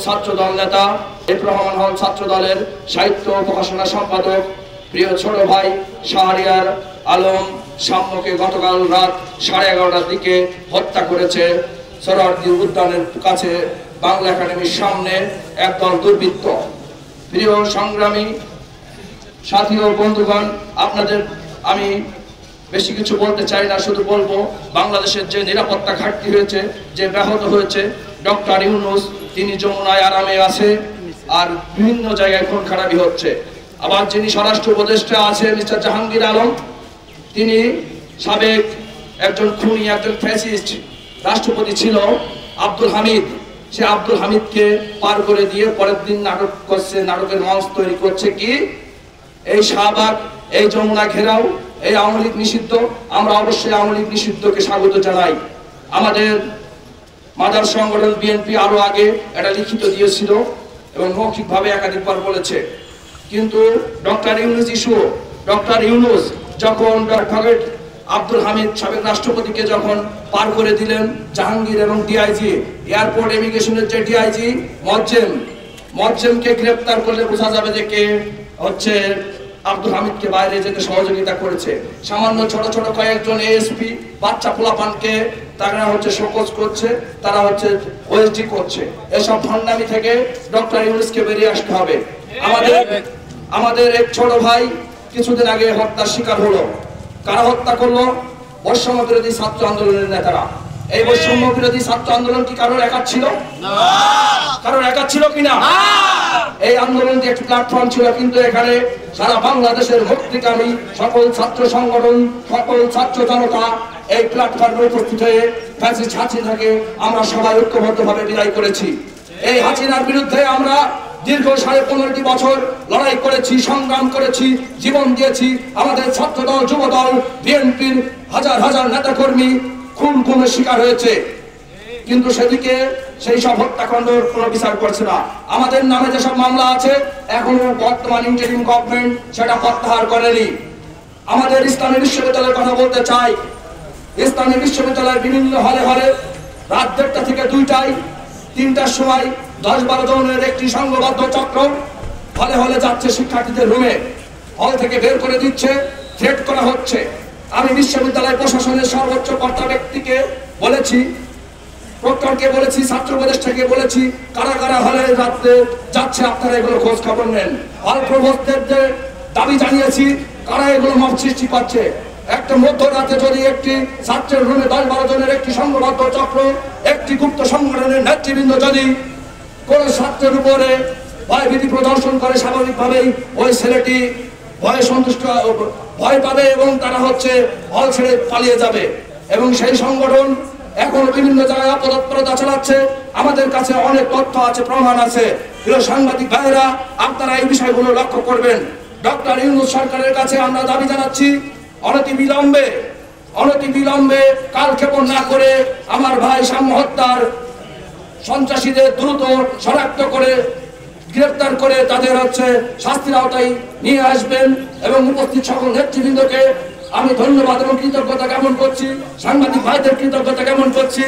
ছাত্রদল নেতা রহমান হল ছাত্রদলের সাহিত্য প্রকাশনা সম্পাদক প্রিয় ছোট ভাই শাহরিয়ার আলম সাম্যকে গতকাল রাত 11:30টার দিকে হত্যা করেছে সোহরাওয়ার্দী উদ্যানের কাছে বাংলা একাডেমির সামনে একদল দুর্বৃত্ত। প্রিয় সংগ্রামী সাথী ও বন্ধুগণ, আপনাদের আমি বেশি কিছু বলতে চাই না, শুধু বলবো বাংলাদেশের যে নিরাপত্তা ঘাটতি হয়েছে, যে ব্যাহত হয়েছে, ডক্টর ইউনূস তিনি যমুনায় আরামে আছে আর বিভিন্ন জায়গায় খুন খারাপি হচ্ছে। আবার যিনি স্বরাষ্ট্র উপদেষ্টা আছে মিস্টার জাহাঙ্গীর আলম, তিনি সাবেক একজন খুনি, একজন ফ্যাসিস্ট রাষ্ট্রপতি ছিল আব্দুল হামিদ। সে আব্দুল হামিদকে পার করে দিয়ে পরের দিন নাটক করছে, নাটকের মঞ্চ তৈরি করছে কি এই শাহবাগ, এই যমুনা ঘেরাও, এই আওয়ামী লীগ নিষিদ্ধ। আমরা অবশ্যই আওয়ামী লীগ নিষিদ্ধকে স্বাগত জানাই। আমাদের মাদার সংগঠন বিএনপি আরো আগে এটা লিখিত দিয়েছিল এবং মৌখিকভাবে একাধিকবার বলেছে, কিন্তু doctor Yunus issue, doctor Yunus যখন ডক্টর আব্দুল হামিদ সাবেক রাষ্ট্রপতিকে যখন পার করে দিলেন, জাহাঙ্গীর এবং ডিআইজি এয়ারপোর্ট ইমিগ্রেশনের যে ডিআইজি মজ্জেমকে গ্রেফতার করলে বোঝা যাবে যে কে হচ্ছে আব্দুল হামিদকে বাইরে যেতে সহযোগিতা করেছে। সামান্য ছোট ছোট কয়েকজন এএসপি বাচ্চা পোলাপানকে তারা হচ্ছে শোকজ করছে, তারা হচ্ছে ওএসডি করছে। এসব ভণ্ডামি থেকে ডক্টর ইউনূসকে বেরিয়ে আসতে হবে। আমাদের এক ছোট ভাই কিছুদিন আগে হত্যার শিকার হলো। কারা হত্যা করলো? বৈষম্য বিরোধী ছাত্র আন্দোলনের নেতারা। এই বৈষম্য বিরোধী ছাত্র আন্দোলন কি কারোর একা ছিল? কারোর একা ছিল কিনা? এই আন্দোলনটি একটি প্ল্যাটফর্ম ছিল, কিন্তু এখানে সারা বাংলাদেশের মুক্তিকামী সকল ছাত্র সংগঠন, সকল ছাত্র জনতা এই প্ল্যাটফর্মে উপস্থিত হয়ে ফ্যাসিস্ট হাসিনাকে আমরা সবাই ঐক্যবদ্ধভাবে বিদায় করেছি। এই হাসিনার বিরুদ্ধে আমরা দীর্ঘ 15.5 বছর লড়াই করেছি, সংগ্রাম করেছি, জীবন দিয়েছি। আমাদের ছাত্রদল, যুবদল, বিএনপির হাজার হাজার নেতাকর্মী খুনের শিকার হয়েছে, কিন্তু সেদিকে সেই সব হত্যাকাণ্ডের কোনো বিচার করছে না। আমাদের নামে যেসব মামলা আছে এখনো বর্তমান ইন্টারিম গভর্নমেন্ট সেটা প্রত্যাহার করেনি। আমাদের ইসলামী বিশ্ববিদ্যালয়ের কথা বলতে চাই। ইসলামী বিশ্ববিদ্যালয়ের বিভিন্ন হলে হলে রাত 1:30 থেকে 2টায় 3টার সময় 10-12 জনের একটি সংঘবদ্ধ চক্র হলে হলে যাচ্ছে শিক্ষার্থীদের রুমে, হল থেকে বের করে দিচ্ছে, থ্রেট করা হচ্ছে। আমি বিশ্ববিদ্যালয় প্রশাসনের সর্বোচ্চ কর্তা ব্যক্তিকে বলেছি, প্রক্টরকে বলেছি, ছাত্র উপদেষ্টাকে বলেছি, কারা কারা হলে রাত্রে যাচ্ছে আপনারা এগুলো খোঁজ খবর নেন। হল প্রভোস্টদের দাবি জানিয়েছি, কারা এগুলো মব সৃষ্টি করছে। একটা মধ্যরাতে যদি একটি ছাত্রের রুমে 10-12 জনের একটি সংঘবদ্ধ চক্র, একটি গুপ্ত সংগঠনের নেতৃবৃন্দ যদি কোন ছাত্রের উপরে ভয়ভীতি প্রদর্শন করে, স্বাভাবিকভাবেই ওই ছেলেটি ভয় পাবে এবং তারা হচ্ছে হল ছেড়ে পালিয়ে যাবে। এবং সেই সংগঠন এখন বিভিন্ন জায়গায় অপতৎপরতা চালাচ্ছে। আমাদের কাছে অনেক তথ্য আছে, প্রমাণ আছে। প্রিয় সাংবাদিক ভাইয়েরা, আপনারা এই বিষয়গুলো লক্ষ্য করবেন। ডক্টর ইউনূস সরকারের কাছে আমরা দাবি জানাচ্ছি, অনতিবিলম্বে কালক্ষেপণ না করে আমার ভাই সাম্য হত্যার সন্ত্রাসীদের দ্রুত শনাক্ত করে গ্রেফতার করে তাদের হচ্ছে শাস্তির আওতায় নিয়ে আসবেন। এবং উপস্থিত সকল নেতৃবৃন্দকে আমি ধন্যবাদ এবং কৃতজ্ঞতা জ্ঞাপন করছি, সাংবাদিক ভাইদের কৃতজ্ঞতা জ্ঞাপন করছি।